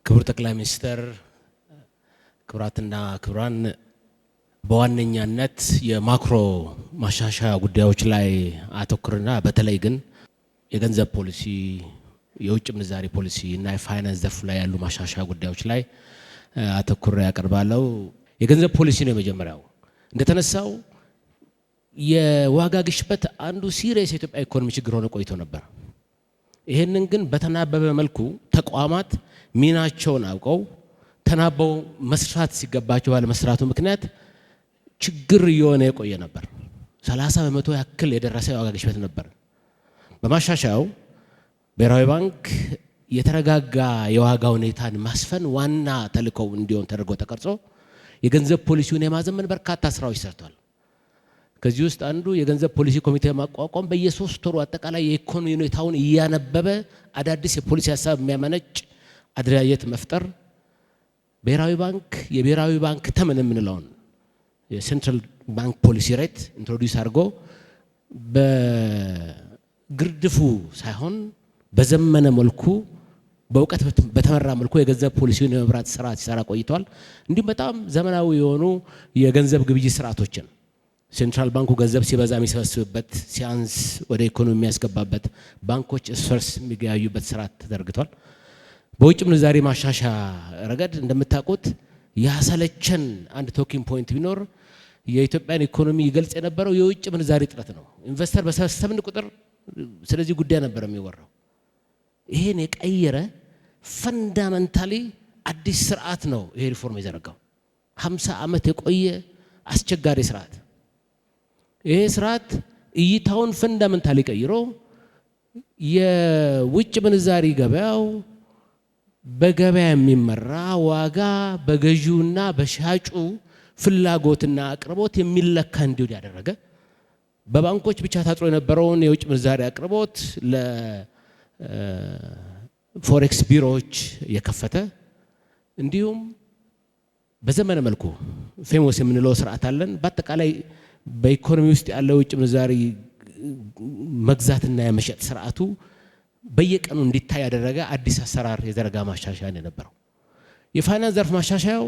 ክቡር ጠቅላይ ሚኒስትር ክቡራትና ክቡራን በዋነኛነት የማክሮ ማሻሻያ ጉዳዮች ላይ አተኩርና በተለይ ግን የገንዘብ ፖሊሲ የውጭ ምንዛሪ ፖሊሲ እና የፋይናንስ ዘርፍ ላይ ያሉ ማሻሻያ ጉዳዮች ላይ አተኩር ያቀርባለው። የገንዘብ ፖሊሲ ነው የመጀመሪያው። እንደተነሳው የዋጋ ግሽበት አንዱ ሲሪየስ የኢትዮጵያ ኢኮኖሚ ችግር ሆኖ ቆይቶ ነበር። ይሄንን ግን በተናበበ መልኩ ተቋማት ሚናቸውን አውቀው ተናበው መስራት ሲገባቸው ባለመስራቱ ምክንያት ችግር እየሆነ የቆየ ነበር። 30% ያክል የደረሰ የዋጋ ግሽበት ነበር። በማሻሻያው ብሔራዊ ባንክ የተረጋጋ የዋጋ ሁኔታን ማስፈን ዋና ተልዕኮው እንዲሆን ተደርጎ ተቀርጾ የገንዘብ ፖሊሲውን የማዘመን በርካታ ስራዎች ሰርቷል። ከዚህ ውስጥ አንዱ የገንዘብ ፖሊሲ ኮሚቴ ማቋቋም በየ3 ወሩ አጠቃላይ የኢኮኖሚ ሁኔታውን እያነበበ አዳዲስ የፖሊሲ ሀሳብ የሚያመነጭ አደረጃጀት መፍጠር፣ ብሔራዊ ባንክ የብሔራዊ ባንክ ተመን የምንለውን የሴንትራል ባንክ ፖሊሲ ሬት ኢንትሮዲዩስ አድርጎ በግርድፉ ሳይሆን በዘመነ መልኩ በእውቀት በተመራ መልኩ የገንዘብ ፖሊሲውን የመብራት ስራ ሲሰራ ቆይቷል። እንዲሁም በጣም ዘመናዊ የሆኑ የገንዘብ ግብይት ስርዓቶችን ሴንትራል ባንኩ ገንዘብ ሲበዛ የሚሰበስብበት ሲያንስ ወደ ኢኮኖሚ የሚያስገባበት ባንኮች እርስ የሚገያዩበት ስርዓት ተዘርግቷል። በውጭ ምንዛሪ ማሻሻያ ረገድ እንደምታውቁት ያሰለቸን አንድ ቶኪንግ ፖይንት ቢኖር የኢትዮጵያን ኢኮኖሚ ይገልጽ የነበረው የውጭ ምንዛሪ እጥረት ነው። ኢንቨስተር በሰበሰብን ቁጥር ስለዚህ ጉዳይ ነበር የሚወራው። ይሄን የቀየረ ፈንዳመንታሊ አዲስ ስርዓት ነው ይሄ ሪፎርም የዘረጋው። 50 ዓመት የቆየ አስቸጋሪ ስርዓት። ይሄ ስርዓት እይታውን ፈንዳመንታሊ ቀይሮ የውጭ ምንዛሪ ገበያው በገበያ የሚመራ ዋጋ በገዢውና በሻጩ ፍላጎትና አቅርቦት የሚለካ እንዲሆን ያደረገ፣ በባንኮች ብቻ ታጥሮ የነበረውን የውጭ ምንዛሪ አቅርቦት ለፎሬክስ ቢሮዎች የከፈተ፣ እንዲሁም በዘመነ መልኩ ፌሞስ የምንለው ስርዓት አለን። በአጠቃላይ በኢኮኖሚ ውስጥ ያለው የውጭ ምንዛሪ መግዛትና የመሸጥ ስርዓቱ በየቀኑ እንዲታይ ያደረገ አዲስ አሰራር የዘረጋ ማሻሻያ ነው የነበረው። የፋይናንስ ዘርፍ ማሻሻያው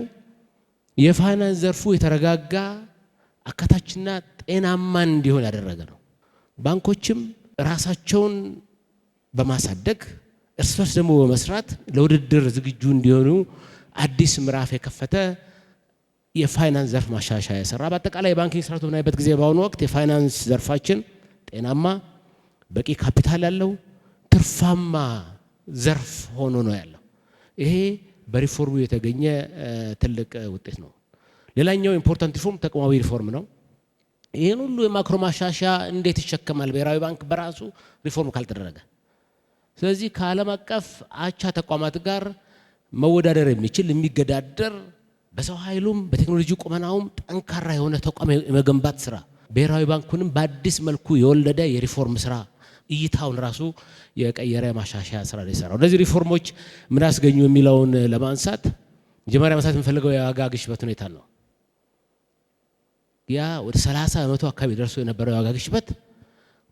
የፋይናንስ ዘርፉ የተረጋጋ አካታችና ጤናማ እንዲሆን ያደረገ ነው። ባንኮችም ራሳቸውን በማሳደግ እርስ በርስ ደግሞ በመስራት ለውድድር ዝግጁ እንዲሆኑ አዲስ ምዕራፍ የከፈተ የፋይናንስ ዘርፍ ማሻሻያ የሰራ። በአጠቃላይ የባንኪንግ ስርዓቱ በምናይበት ጊዜ በአሁኑ ወቅት የፋይናንስ ዘርፋችን ጤናማ፣ በቂ ካፒታል ያለው ትርፋማ ዘርፍ ሆኖ ነው ያለው። ይሄ በሪፎርሙ የተገኘ ትልቅ ውጤት ነው። ሌላኛው ኢምፖርታንት ሪፎርም ተቋማዊ ሪፎርም ነው። ይህን ሁሉ የማክሮ ማሻሻያ እንዴት ይሸከማል ብሔራዊ ባንክ በራሱ ሪፎርም ካልተደረገ? ስለዚህ ከዓለም አቀፍ አቻ ተቋማት ጋር መወዳደር የሚችል የሚገዳደር፣ በሰው ኃይሉም በቴክኖሎጂ ቁመናውም ጠንካራ የሆነ ተቋም የመገንባት ስራ ብሔራዊ ባንኩንም በአዲስ መልኩ የወለደ የሪፎርም ስራ እይታውን ራሱ የቀየረ ማሻሻያ ስራ ነው የሰራው። እነዚህ ሪፎርሞች ምን ያስገኙ የሚለውን ለማንሳት መጀመሪያ ማንሳት የምፈልገው የዋጋ ግሽበት ሁኔታ ነው። ያ ወደ 30% አካባቢ ደርሶ የነበረው የዋጋ ግሽበት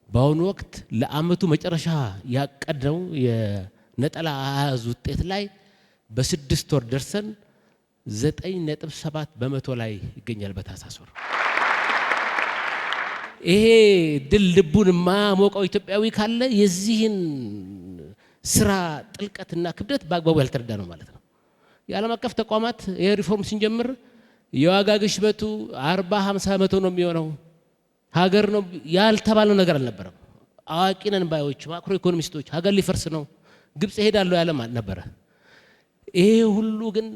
በአሁኑ ወቅት ለአመቱ መጨረሻ ያቀደው የነጠላ አሃዝ ውጤት ላይ በ6 ወር ደርሰን 9.7% ላይ ይገኛል በታህሳስ ወር። ይሄ ድል ልቡን የማያሞቀው ኢትዮጵያዊ ካለ የዚህን ስራ ጥልቀትና ክብደት በአግባቡ ያልተረዳ ነው ማለት ነው። የዓለም አቀፍ ተቋማት ይሄ ሪፎርም ሲንጀምር የዋጋ ግሽበቱ 40-50% ነው የሚሆነው፣ ሀገር ነው ያልተባለው ነገር አልነበረም። አዋቂ ነን ባዮች ማክሮ ኢኮኖሚስቶች ሀገር ሊፈርስ ነው ግብጽ ሄዳለሁ ያለ ነበረ። ይሄ ሁሉ ግን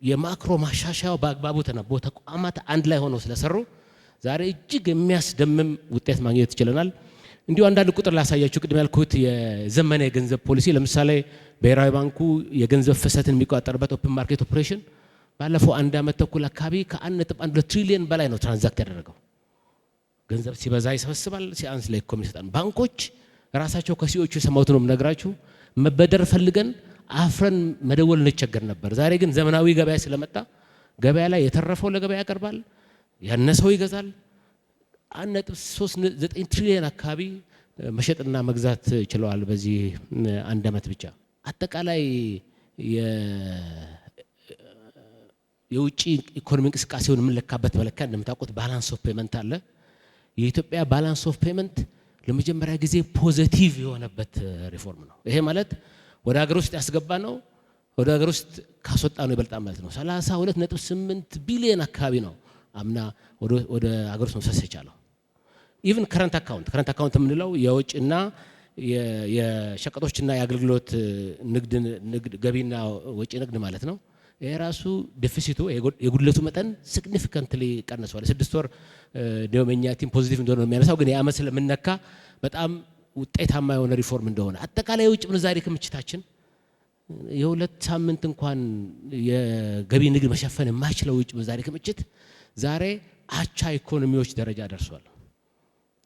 የማክሮ ማሻሻያው በአግባቡ ተነቦ ተቋማት አንድ ላይ ሆነው ስለሰሩ ዛሬ እጅግ የሚያስደምም ውጤት ማግኘት ይችላል። እንዲሁ አንዳንድ ቁጥር ላሳያችሁ። ቅድም ያልኩት የዘመነ የገንዘብ ፖሊሲ ለምሳሌ ብሔራዊ ባንኩ የገንዘብ ፍሰትን የሚቆጣጠርበት ኦፕን ማርኬት ኦፕሬሽን ባለፈው 1 ዓመት ተኩል አካባቢ ከ1.1 ትሪሊዮን በላይ ነው ትራንዛክት ያደረገው። ገንዘብ ሲበዛ ይሰበስባል፣ ሲያንስ ለኢኮኖሚ ይሰጣል። ባንኮች ራሳቸው ከሲኦቹ የሰማሁት ነው የምነግራችሁ። መበደር ፈልገን አፍረን መደወል እንቸገር ነበር። ዛሬ ግን ዘመናዊ ገበያ ስለመጣ ገበያ ላይ የተረፈው ለገበያ ያቀርባል፣ ያነሰው ይገዛል። 1.39 ትሪሊዮን አካባቢ መሸጥና መግዛት ችለዋል በዚህ 1 ዓመት ብቻ። አጠቃላይ የውጭ ኢኮኖሚ እንቅስቃሴውን የምንለካበት መለኪያ እንደምታውቁት ባላንስ ኦፍ ፔመንት አለ። የኢትዮጵያ ባላንስ ኦፍ ፔመንት ለመጀመሪያ ጊዜ ፖዚቲቭ የሆነበት ሪፎርም ነው። ይሄ ማለት ወደ ሀገር ውስጥ ያስገባ ነው ወደ ሀገር ውስጥ ካስወጣ ነው ይበልጣል ማለት ነው። 32.8 ቢሊዮን አካባቢ ነው አምና ወደ ሀገር ውስጥ መፍሰስ የቻለው። ኢቭን ከረንት አካውንት የምንለው የውጭና የሸቀጦችና የአገልግሎት ንግድ ገቢና ወጪ ንግድ ማለት ነው። ይሄ ራሱ ዴፊሲቱ የጉድለቱ መጠን ሲግኒፊካንትሊ ቀንሷል። 6 ወር ደመኛ ቲም ፖዚቲቭ እንደሆነ የሚያነሳው ግን የዓመት ስለምነካ በጣም ውጤታማ የሆነ ሪፎርም እንደሆነ አጠቃላይ የውጭ ምንዛሪ ክምችታችን የሁለት ሳምንት እንኳን የገቢ ንግድ መሸፈን የማይችለው የውጭ ምንዛሪ ክምችት ዛሬ አቻ ኢኮኖሚዎች ደረጃ ደርሷል።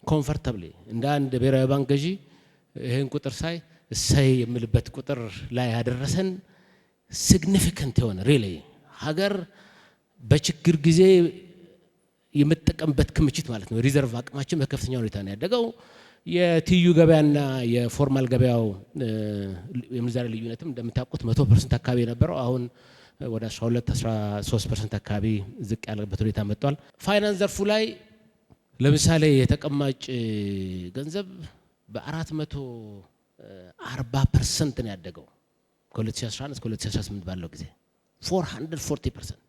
ኮምፎርታብሊ እንደ አንድ ብሔራዊ ባንክ ገዢ ይሄን ቁጥር ሳይ እሰይ የምልበት ቁጥር ላይ ያደረሰን ሲግኒፊካንት የሆነ ሪሊ ሀገር በችግር ጊዜ የምትጠቀምበት ክምችት ማለት ነው። ሪዘርቭ አቅማችን በከፍተኛ ሁኔታ ነው ያደገው። የትዩ ገበያና የፎርማል ገበያው የምንዛሬ ልዩነትም እንደምታውቁት 100% አካባቢ የነበረው አሁን ወደ 12-13% አካባቢ ዝቅ ያለበት ሁኔታ መጥቷል። ፋይናንስ ዘርፉ ላይ ለምሳሌ የተቀማጭ ገንዘብ በ440% ነው ያደገው ከ2011 እስከ 2018 ባለው ጊዜ 440%።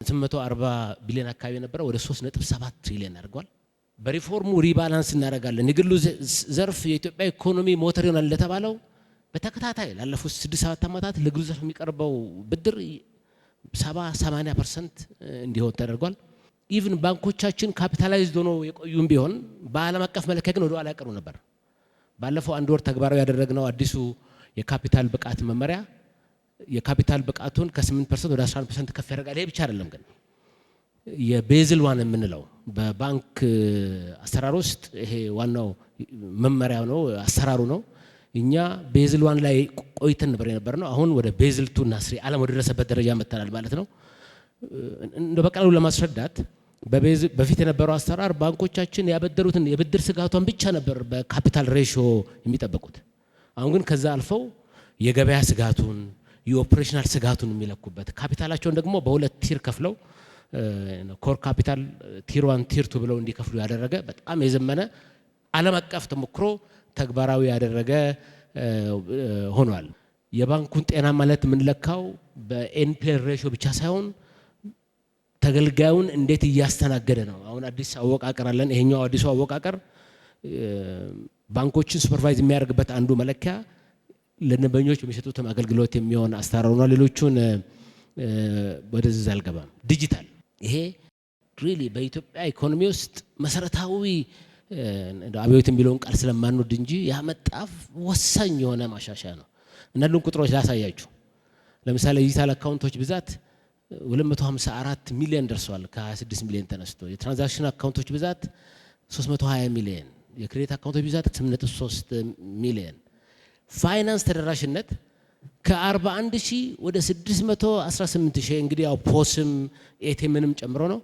840 ቢሊዮን አካባቢ የነበረው ወደ 3.7 ትሪሊዮን አድርጓል። በሪፎርሙ ሪባላንስ እናደርጋለን። የግሉ ዘርፍ የኢትዮጵያ ኢኮኖሚ ሞተር ይሆናል ለተባለው በተከታታይ ላለፉት 6-7 ዓመታት ለግሉ ዘርፍ የሚቀርበው ብድር 70-80% እንዲሆን ተደርጓል። ኢቭን ባንኮቻችን ካፒታላይዝድ ሆኖ የቆዩም ቢሆን በዓለም አቀፍ መለኪያ ግን ወደ ኋላ ያቀሩ ነበር። ባለፈው 1 ወር ተግባራዊ ያደረግነው አዲሱ የካፒታል ብቃት መመሪያ የካፒታል ብቃቱን ከ8% ወደ 11% ከፍ ያደርጋል። ይሄ ብቻ አይደለም ግን የቤዝል ዋን የምንለው በባንክ አሰራር ውስጥ ይሄ ዋናው መመሪያው ነው፣ አሰራሩ ነው። እኛ ቤዝል ዋን ላይ ቆይተን ነበር የነበርነው። አሁን ወደ ቤዝል 2 እና 3 ዓለም ወደ ደረሰበት ደረጃ መጥተናል ማለት ነው። እንደ በቀላሉ ለማስረዳት በፊት የነበረው አሰራር ባንኮቻችን ያበደሩትን የብድር ስጋቷን ብቻ ነበር በካፒታል ሬሽዮ የሚጠበቁት። አሁን ግን ከዛ አልፈው የገበያ ስጋቱን የኦፕሬሽናል ስጋቱን የሚለኩበት ካፒታላቸውን ደግሞ በሁለት ቲር ከፍለው ኮር ካፒታል ቲር 1 ቲር 2 ብለው እንዲከፍሉ ያደረገ በጣም የዘመነ ዓለም አቀፍ ተሞክሮ ተግባራዊ ያደረገ ሆኗል። የባንኩን ጤና ማለት የምንለካው በኤንፒኤል ሬሽዮ ብቻ ሳይሆን ተገልጋዩን እንዴት እያስተናገደ ነው። አሁን አዲስ አወቃቀር አለን። ይሄኛው አዲሱ አወቃቀር ባንኮችን ሱፐርቫይዝ የሚያደርግበት አንዱ መለኪያ ለደንበኞች የሚሰጡት አገልግሎት የሚሆን አሰራር ነው። ሌሎቹን ወደዚህ አልገባም። ዲጂታል ይሄ ሪሊ በኢትዮጵያ ኢኮኖሚ ውስጥ መሰረታዊ አብዮት የሚለውን ቃል ስለማንወድ እንጂ ያመጣ ወሳኝ የሆነ ማሻሻያ ነው። አንዳንዱን ቁጥሮች ላሳያችሁ። ለምሳሌ ዲጂታል አካውንቶች ብዛት 254 ሚሊዮን ደርሷል ከ26 ሚሊዮን ተነስቶ። የትራንዛክሽን አካውንቶች ብዛት 320 ሚሊዮን፣ የክሬዲት አካውንቶች ብዛት 8.3 ሚሊዮን። ፋይናንስ ተደራሽነት ከ41 ሺህ ወደ 618 ሺህ እንግዲህ ያው ፖስም ኤቲኤምንም ጨምሮ ነው።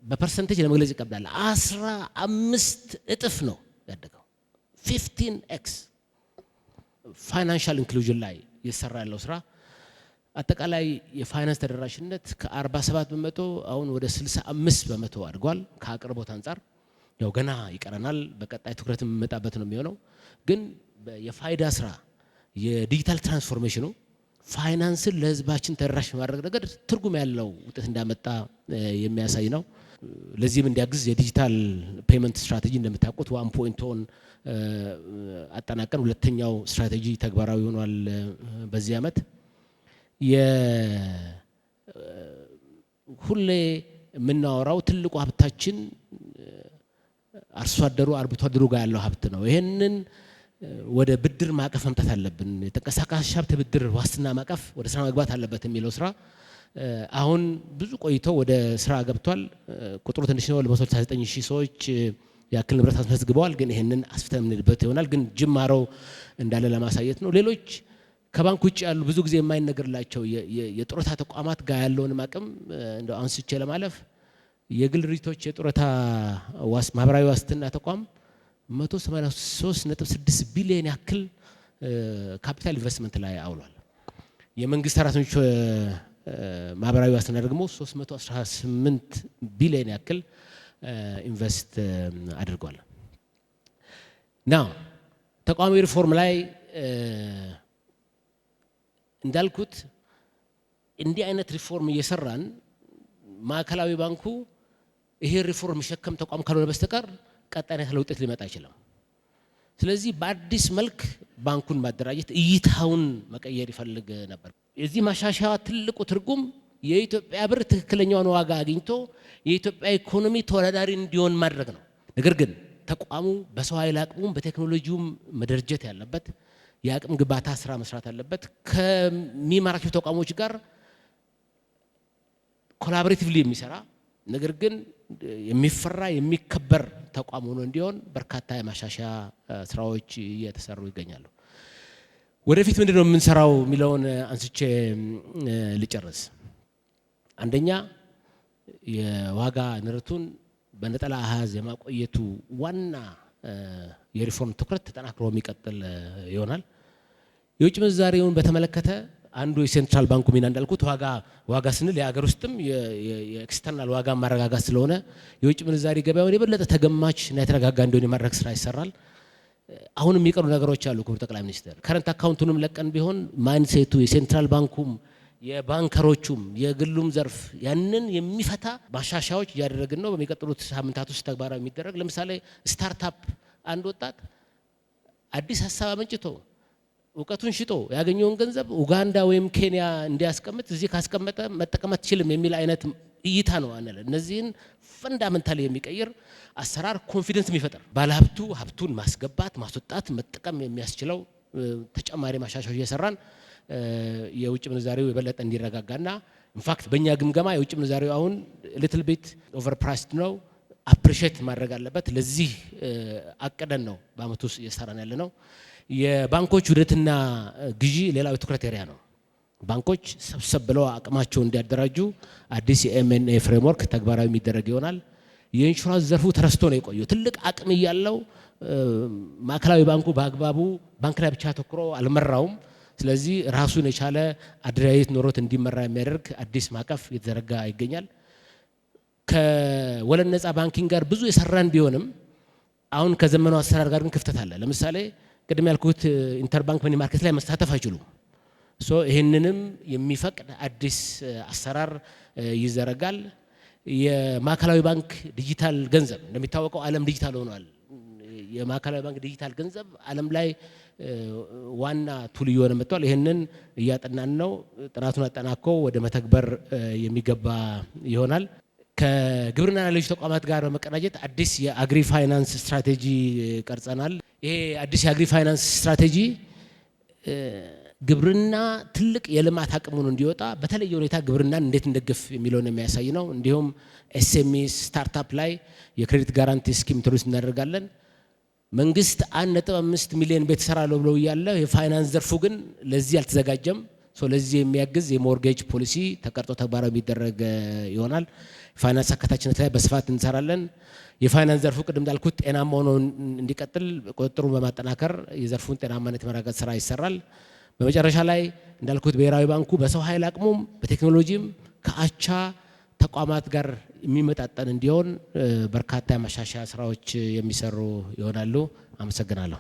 በፐርሰንቴጅ ለመግለጽ ይቀብላል። 15 እጥፍ ነው ያደገው። 15x ፋይናንሻል ኢንክሉዥን ላይ እየሰራ ያለው ስራ አጠቃላይ የፋይናንስ ተደራሽነት ከ47 በመቶ አሁን ወደ 65 በመቶ አድጓል። ከአቅርቦት አንጻር ያው ገና ይቀረናል። በቀጣይ ትኩረት የምመጣበት ነው የሚሆነው። ግን የፋይዳ ስራ የዲጂታል ትራንስፎርሜሽኑ ፋይናንስን ለህዝባችን ተደራሽ ማድረግ ነገር ትርጉም ያለው ውጤት እንዳመጣ የሚያሳይ ነው። ለዚህም እንዲያግዝ የዲጂታል ፔመንት ስትራቴጂ እንደምታውቁት 1.1 አጠናቀን ሁለተኛው ስትራቴጂ ተግባራዊ ሆኗል በዚህ ዓመት። ሁሌ የምናወራው ትልቁ ሀብታችን አርሶ አደሩ አርብቶ አደሩ ጋር ያለው ሀብት ነው። ይሄንን ወደ ብድር ማዕቀፍ መምጣት አለብን። የተንቀሳቃሽ ሀብት ብድር ዋስትና ማዕቀፍ ወደ ስራ መግባት አለበት የሚለው ስራ አሁን ብዙ ቆይቶ ወደ ስራ ገብቷል። ቁጥሩ ትንሽ ነው። ለ169 ሺህ ሰዎች ያክል ንብረት አስመዝግበዋል። ግን ይሄንን አስፍተን የምንሄድበት ይሆናል። ግን ጅማሮው እንዳለ ለማሳየት ነው። ሌሎች ከባንክ ውጭ ያሉ ብዙ ጊዜ የማይነገርላቸው የጡረታ ተቋማት ጋር ያለውን አቅም እንደው አንስቼ ለማለፍ የግል ድርጅቶች የጡረታ ማህበራዊ ዋስትና ተቋም 183.6 ቢሊዮን ያክል ካፒታል ኢንቨስትመንት ላይ አውሏል። የመንግስት ሰራተኞች ማህበራዊ ዋስትና ደግሞ 318 ቢሊዮን ያክል ኢንቨስት አድርጓል። ናው ተቋሚ ሪፎርም ላይ እንዳልኩት እንዲህ አይነት ሪፎርም እየሰራን ማዕከላዊ ባንኩ ይሄ ሪፎርም የሚሸከም ተቋም ካልሆነ በስተቀር ቀጣይነት ለውጤት ሊመጣ አይችልም። ስለዚህ በአዲስ መልክ ባንኩን ማደራጀት እይታውን መቀየር ይፈልግ ነበር። የዚህ ማሻሻያ ትልቁ ትርጉም የኢትዮጵያ ብር ትክክለኛውን ዋጋ አግኝቶ የኢትዮጵያ ኢኮኖሚ ተወዳዳሪ እንዲሆን ማድረግ ነው። ነገር ግን ተቋሙ በሰው ኃይል አቅሙም በቴክኖሎጂውም መደራጀት ያለበት የአቅም ግንባታ ስራ መስራት አለበት። ከሚመራቸው ተቋሞች ጋር ኮላቦሬቲቭሊ የሚሰራ ነገር ግን የሚፈራ የሚከበር ተቋም ሆኖ እንዲሆን በርካታ የማሻሻያ ስራዎች እየተሰሩ ይገኛሉ። ወደፊት ምንድነው የምንሰራው የሚለውን አንስቼ ልጨርስ። አንደኛ የዋጋ ንረቱን በነጠላ አሃዝ የማቆየቱ ዋና የሪፎርም ትኩረት ተጠናክሮ የሚቀጥል ይሆናል። የውጭ ምንዛሬውን በተመለከተ አንዱ የሴንትራል ባንኩ ሚና እንዳልኩት ዋጋ ስንል የሀገር ውስጥም የኤክስተርናል ዋጋ ማረጋጋት ስለሆነ የውጭ ምንዛሬ ገበያውን የበለጠ ተገማች እና የተረጋጋ እንዲሆን የማድረግ ስራ ይሰራል። አሁን የሚቀሩ ነገሮች አሉ። ክቡር ጠቅላይ ሚኒስትር ከረንት አካውንቱንም ለቀን ቢሆን ማይንድሴቱ የሴንትራል ባንኩም የባንከሮቹም የግሉም ዘርፍ ያንን የሚፈታ ማሻሻያዎች እያደረግን ነው። በሚቀጥሉት ሳምንታት ውስጥ ተግባራዊ የሚደረግ ለምሳሌ ስታርታፕ አንድ ወጣት አዲስ ሀሳብ አመንጭቶ እውቀቱን ሽጦ ያገኘውን ገንዘብ ኡጋንዳ ወይም ኬንያ እንዲያስቀምጥ እዚህ ካስቀመጠ መጠቀም አትችልም የሚል አይነት እይታ ነው አነለ። እነዚህን ፈንዳመንታሊ የሚቀይር አሰራር ኮንፊደንስ የሚፈጥር ባለሀብቱ ሀብቱን ማስገባት ማስወጣት መጠቀም የሚያስችለው ተጨማሪ ማሻሻያዎች እየሰራን የውጭ ምንዛሬው የበለጠ እንዲረጋጋና ኢንፋክት በእኛ ግምገማ የውጭ ምንዛሬው አሁን ሊትል ቢት ኦቨርፕራይስድ ነው፣ አፕሪሼት ማድረግ አለበት። ለዚህ አቅደን ነው በአመቱ ውስጥ እየሰራን ያለ ነው። የባንኮች ውህደትና ግዢ ሌላው የትኩረት ኤሪያ ነው። ባንኮች ሰብሰብ ብለው አቅማቸው እንዲያደራጁ አዲስ የኤምኤንኤ ፍሬምወርክ ተግባራዊ የሚደረግ ይሆናል። የኢንሹራንስ ዘርፉ ተረስቶ ነው የቆየው። ትልቅ አቅም እያለው ማዕከላዊ ባንኩ በአግባቡ ባንክ ላይ ብቻ ተኩሮ አልመራውም። ስለዚህ ራሱን የቻለ አደረጃጀት ኖሮት እንዲመራ የሚያደርግ አዲስ ማዕቀፍ እየተዘረጋ ይገኛል። ከወለድ ነፃ ባንኪንግ ጋር ብዙ የሰራን ቢሆንም አሁን ከዘመናው አሰራር ጋር ግን ክፍተት አለ። ለምሳሌ ቅድም ያልኩት ኢንተርባንክ መኒ ማርኬት ላይ መሳተፍ አይችሉም። ይህንንም የሚፈቅድ አዲስ አሰራር ይዘረጋል። የማዕከላዊ ባንክ ዲጂታል ገንዘብ እንደሚታወቀው ዓለም ዲጂታል ሆኗል። የማዕከላዊ ባንክ ዲጂታል ገንዘብ ዓለም ላይ ዋና ቱል እየሆነ መጥቷል። ይህንን እያጠናን ነው። ጥናቱን አጠናቆ ወደ መተግበር የሚገባ ይሆናል። ከግብርና ሌሎች ተቋማት ጋር በመቀናጀት አዲስ የአግሪ ፋይናንስ ስትራቴጂ ቀርጸናል። ይሄ አዲስ የአግሪ ፋይናንስ ስትራቴጂ ግብርና ትልቅ የልማት አቅሙን እንዲወጣ በተለየ ሁኔታ ግብርናን እንዴት እንደግፍ የሚለውን የሚያሳይ ነው። እንዲሁም ኤስኤምኢ ስታርታፕ ላይ የክሬዲት ጋራንቲ ስኪም ኢንትሮዲዩስ እናደርጋለን። መንግስት 1.5 ሚሊዮን ቤት እሰራለሁ ብለው እያለ የፋይናንስ ዘርፉ ግን ለዚህ አልተዘጋጀም። ለዚህ የሚያግዝ የሞርጌጅ ፖሊሲ ተቀርጾ ተግባራዊ የሚደረግ ይሆናል። ፋይናንስ አካታችነት ላይ በስፋት እንሰራለን። የፋይናንስ ዘርፉ ቅድም እንዳልኩት ጤናማ ሆኖ እንዲቀጥል ቁጥጥሩን በማጠናከር የዘርፉን ጤናማነት የማረጋገጥ ስራ ይሰራል። በመጨረሻ ላይ እንዳልኩት ብሔራዊ ባንኩ በሰው ኃይል አቅሙም በቴክኖሎጂም ከአቻ ተቋማት ጋር የሚመጣጠን እንዲሆን በርካታ የማሻሻያ ስራዎች የሚሰሩ ይሆናሉ። አመሰግናለሁ።